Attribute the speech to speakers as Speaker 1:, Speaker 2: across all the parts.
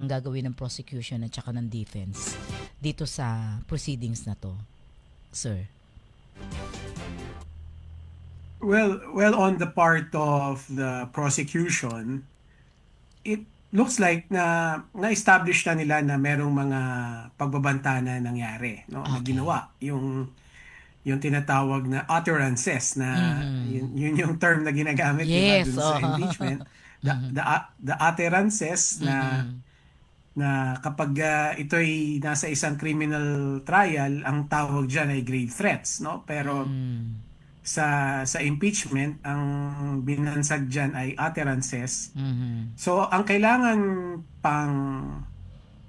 Speaker 1: ang gagawin ng prosecution at saka ng defense dito sa proceedings na to, sir?
Speaker 2: Well, on the part of the prosecution, it looks like na-establish na nila na merong mga pagbabanta na nangyari, no? Na
Speaker 1: Okay.
Speaker 2: ginawa. Yung tinatawag na utterances na
Speaker 1: Mhm.
Speaker 2: yun yung term na ginagamit, 'di ba,
Speaker 1: Yes,
Speaker 2: dun sa
Speaker 1: oo.
Speaker 2: impeachment.
Speaker 1: Mhm.
Speaker 2: The utterances na
Speaker 1: Mhm.
Speaker 2: kapag ito'y nasa isang criminal trial, ang tawag diyan ay grave threats, no? Pero
Speaker 1: Mm.
Speaker 2: sa impeachment, ang binansag diyan ay utterances.
Speaker 1: Mhm.
Speaker 2: So, ang kailangan pang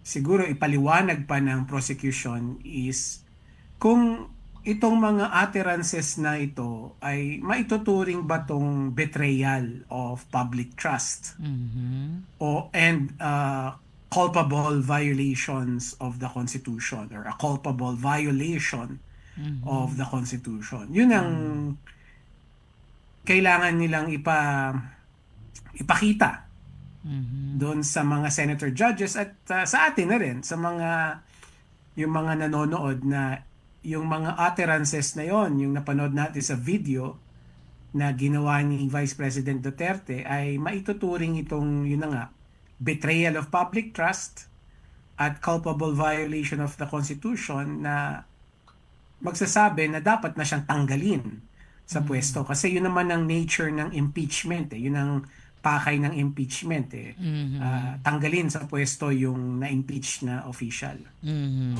Speaker 2: siguro ipaliwanag pa ng prosecution is kung itong mga utterances na ito ay maituturing ba tong betrayal of public trust
Speaker 1: Mhm.
Speaker 2: and culpable violations of the Constitution or a culpable violation of
Speaker 1: Mhm.
Speaker 2: the Constitution. Yun ang
Speaker 1: Mhm.
Speaker 2: kailangan nilang ipakita
Speaker 1: Mhm.
Speaker 2: doon sa mga senator judges at sa atin na rin, sa yung mga nanonood na yung mga utterances na yon, yung napanood natin sa video na ginawa ni Vice President Duterte ay maituturing itong yun na nga, betrayal of public trust at culpable violation of the Constitution na magsasabi na dapat na siyang tanggalin sa pwesto.
Speaker 1: Mhm.
Speaker 2: Kasi yun naman ang nature ng impeachment. Yun ang pakay ng impeachment.
Speaker 1: Mhm.
Speaker 2: Tanggalin sa pwesto yung na-impeach na official.
Speaker 1: Mhm.